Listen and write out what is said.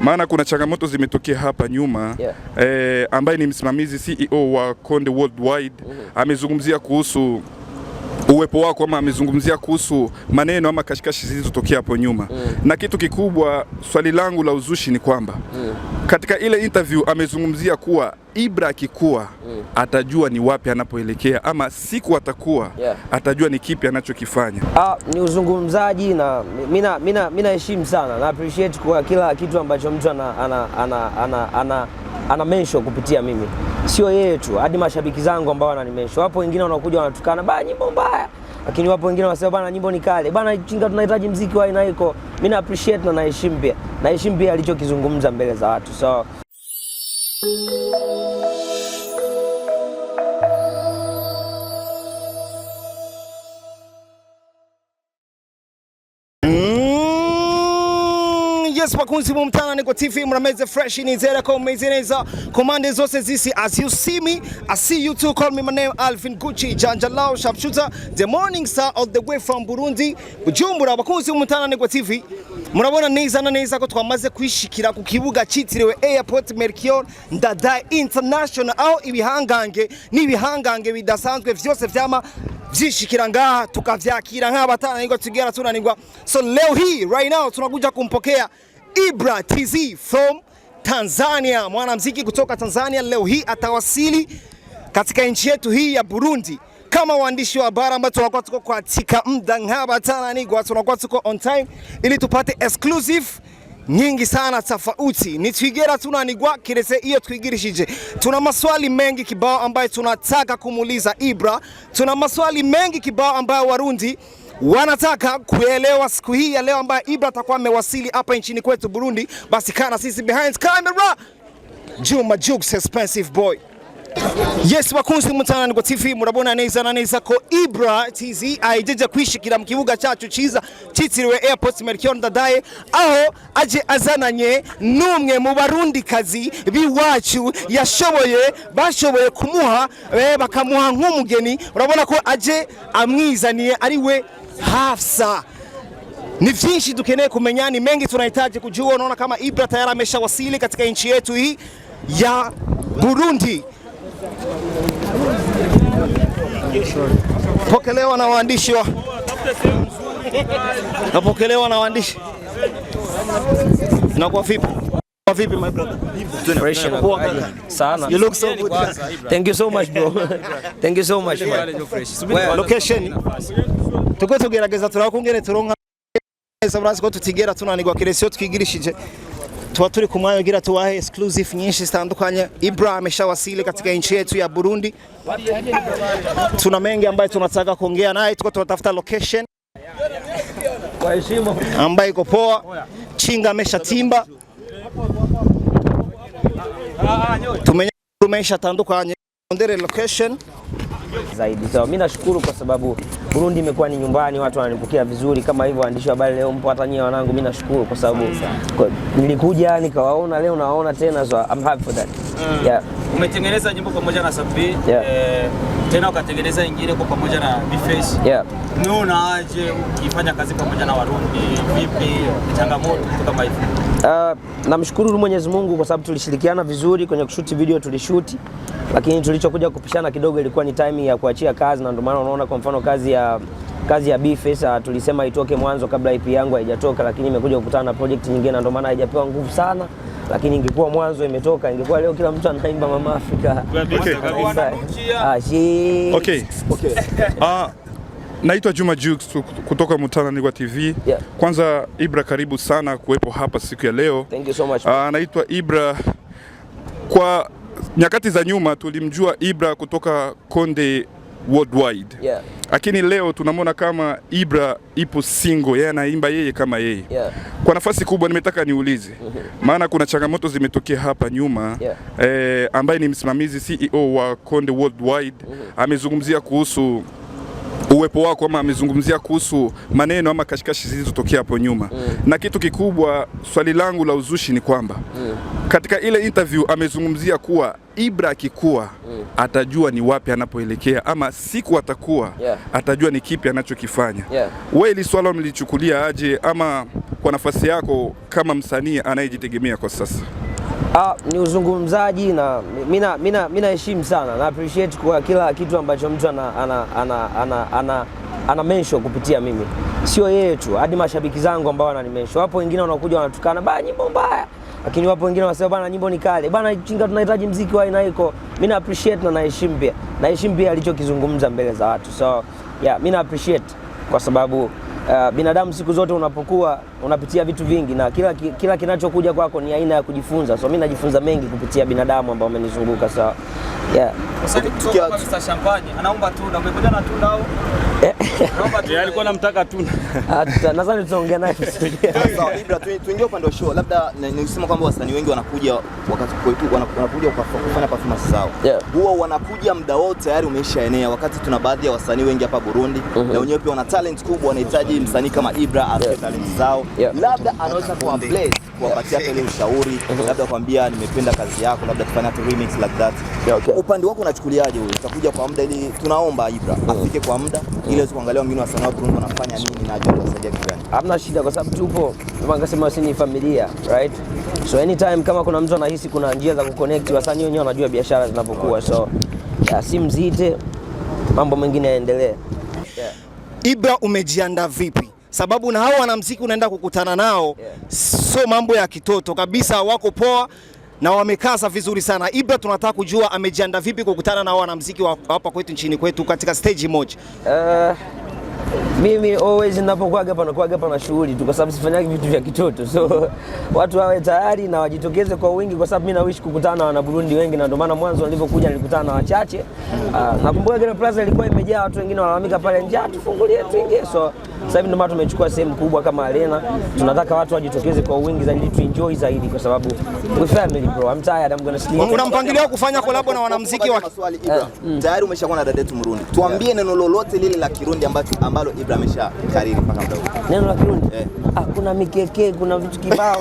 maana kuna changamoto zimetokea hapa nyuma. Ambaye ni msimamizi CEO wa Konde Worldwide amezungumzia kuhusu uwepo wako, ama amezungumzia kuhusu maneno ama kashikashi zilizotokea hapo nyuma. Na kitu kikubwa, swali langu la uzushi ni kwamba katika ile interview amezungumzia kuwa Ibra akikuwa atajua ni wapi anapoelekea, ama siku atakuwa atajua ni kipi anachokifanya. Ni uzungumzaji na mimi naheshimu sana na appreciate kwa kila kitu ambacho mtu ana mention kupitia mimi. Sio yeye tu, hadi mashabiki zangu ambao wananimention. Wapo wengine wanakuja wanatukana, bana nyimbo mbaya. Lakini wapo wengine wanasema bana nyimbo ni kale. Bana chinga tunahitaji muziki wa aina hiko. Mimi na appreciate na naheshimu pia. Naheshimu pia alichokizungumza mbele za watu. So yes, bakunzi mumtana niko TV mrameze fresh ni zera kwa mezeneza command zose zisi. As you see me, I see you too. Call me my name Alvin Gucci Janjalao Sharpshooter, the morning star all the way from Burundi Bujumbura. Bakunzi mumtana niko TV murabona neza ko twamaze kwishikira ku kibuga citiriwe Airport Melchior Ndadaye International, aho ibihangange n'ibihangange bidasanzwe vyose vyama vyishikira ngaha tukavyakira nk'abatana niko tugera tunanirwa. So leo hii right now tunakuja kumpokea Ibra TZ from Tanzania, mwanamuziki kutoka Tanzania. Leo hii atawasili katika nchi yetu hii ya Burundi kama waandishi wa habari ambao tunakuwa tuko katika muda nk'abatana niko tunakuwa tuko on time ili tupate exclusive nyingi sana tofauti. Ni twigera tunanirwa kirese iyo twigirishije. Tuna maswali mengi kibao ambayo tunataka kumuuliza Ibra. Tuna maswali mengi kibao ambayo Warundi wanataka kuelewa siku hii ya leo ambayo Ibra atakuwa amewasili hapa nchini kwetu Burundi. Basi kana sisi behind camera Juma Jukes expensive boy. Yes, bakunzi mutana niko TV murabona neza ko Ibra TZ ajeje kwishikira mu kibuga cyacu ciza citiriwe Airport Melchior Ndadaye, aho aje azananye numwe mu barundi kazi biwacu bashoboye kumuha bakamuha nk'umugeni. Urabona ko aje amwizaniye ari we Hafsa. Ni vyinshi dukeneye kumenya, ni mengi tunahitaji kujua. Unaona kama Ibra tayari ameshawasili katika nchi yetu hii ya Burundi. Pokelewa na waandishi na kwa vipi? My brother? fresh sana. You look so good. Thank you so much bro. Thank you so much man. Well, location tuko tugerageza turakungene turonka sabranzi ko tutigera tunanirwa kiresio twigirishije. Tuwa turi kumwanya gira tuwahe exclusive nyinshi zitandukanye. Ibra ameshawasili katika nchi yetu ya Burundi. Tuna mengi ambayo tunataka kuongea naye, tuko tunatafuta location kwa heshima ambayo iko poa. Chinga ameshatimba. Tumesha tandukanye ndere location zaidi. So mimi nashukuru kwa sababu Burundi imekuwa ni nyumbani, watu wananipokea vizuri kama hivyo. Waandishi wa habari leo mpo hata nyinyi wanangu, mimi nashukuru kwa sababu nilikuja nikawaona, leo nawaona tena, so I'm happy for that. Yeah. Umetengeneza nyimbo pamoja na Sabi, tena ukatengeneza nyingine kwa pamoja na Bface. Yeah. Unaona aje ukifanya kazi pamoja na Warundi? Vipi changamoto kama hivi? Namshukuru Mwenyezi Mungu kwa sababu tulishirikiana vizuri kwenye kushoot video, tulishoot, lakini tulichokuja kupishana kidogo ilikuwa ni timing ya kuachia kazi, na ndio maana unaona kwa mfano kazi ya Bface tulisema itoke mwanzo kabla IP yangu haijatoka, lakini imekuja kukutana na project nyingine, na ndio maana haijapewa nguvu sana. Lakini ingekuwa mwanzo imetoka, ingekuwa leo kila mtu anaimba Mama Afrika. Okay. Naitwa Juma Jukes kutoka Mutana Nigwa TV. Kwanza Ibra, karibu sana kuwepo hapa siku ya leo. Thank you so much. Naitwa Ibra. Kwa nyakati za nyuma tulimjua Ibra kutoka Konde Worldwide. Lakini leo tunamwona kama Ibra ipo single, yeye anaimba yeye kama yeye. Kwa nafasi kubwa nimetaka niulize, maana kuna changamoto zimetokea hapa nyuma. Ambaye ni msimamizi CEO wa Konde Worldwide amezungumzia kuhusu uwepo wako ama amezungumzia kuhusu maneno ama kashikashi zilizotokea hapo nyuma. Na kitu kikubwa, swali langu la uzushi ni kwamba katika ile interview amezungumzia kuwa Ibra akikuwa atajua ni wapi anapoelekea, ama siku atakuwa atajua ni kipi anachokifanya. Wewe ili swala mlichukulia aje, ama kwa nafasi yako kama msanii anayejitegemea kwa sasa? Ni uzungumzaji na mimi naheshimu sana na appreciate kwa kila kitu ambacho mtu ana mention kupitia mimi. Sio yeye tu, hadi mashabiki zangu ambao wananimention. Wapo wengine wanakuja wanatukana, bana nyimbo mbaya. Lakini wapo wengine wanasema bana nyimbo ni kale. Bana Chinga, tunahitaji muziki wa aina hiko. Mimi na appreciate na naheshimu pia. Naheshimu pia alichokizungumza mbele za watu. So mimi na appreciate kwa sababu binadamu siku zote unapokuwa unapitia vitu vingi, na kila kinachokuja kwako ni aina ya kujifunza. So mimi najifunza mengi kupitia binadamu ambao wamenizunguka. So sasa tukiwa Mr. Champagne anaomba tunda, umekuja na tunda au alikuwa anamtaka tunda? Nadhani tutaongea naye vizuri. Sasa Ibra, tuingie upande wa show. Labda nisema kwamba wasanii wengi wanakuja wakati kwetu, wanakuja kufanya performance zao. Huwa wanakuja muda wote tayari umeshaenea, wakati tuna baadhi ya wasanii wengi hapa Burundi na wenyewe pia wana talent kubwa, wanahitaji msanii kama Ibra ape talent zao. Labda anaweza kuwa bless kuwapatia ile ushauri, labda kwambia nimependa kazi yako, labda tufanye remix like that. Upande wako unachukuliaje wewe? Utakuja kwa muda ili tunaomba Ibra afike kwa muda ili kuangalia wengine wasanii wa Burundi wanafanya nini na ajue wasaidia kitu gani. Hamna shida kwa sababu tupo, kama ngasema sisi ni familia, right? So anytime kama kuna mtu anahisi kuna njia za kuconnect, wasanii wenyewe wanajua biashara zinapokuwa. So si mzite, mambo mengine yaendelee. Ibra, umejiandaa vipi? Sababu na hao wanamuziki unaenda kukutana nao so mambo ya kitoto kabisa, wako poa na wamekaza vizuri sana. Ibra, tunataka kujua amejiandaa vipi kukutana na wanamuziki wa hapa kwetu nchini kwetu katika stage moja. Mimi always ninapokuwa hapa na shughuli tu, kwa sababu sifanyagi vitu vya kitoto. So watu wawe tayari na wajitokeze kwa wingi, kwa sababu mimi nawish kukutana na wana Burundi wengi, na ndio maana mwanzo nilipokuja nilikutana na wachache. Nakumbuka ile plaza ilikuwa imejaa watu wengine wanalalamika pale nje, tufungulie tuingie. So sasa hivi ndio maana tumechukua sehemu kubwa kama arena. Tunataka watu wajitokeze kwa wingi zaidi, tu enjoy zaidi, kwa sababu we family bro. I'm tired, I'm gonna sleep. Una mpangilio wa kufanya collab na wanamuziki wa maswali Ibra? Tayari umeshakuwa na dada yetu Burundi. Tuambie neno lolote lile la Kirundi ambalo Ibra ameshakariri mpaka muda huu. Neno la Kirundi? Kuna mikeke, kuna vitu kibao.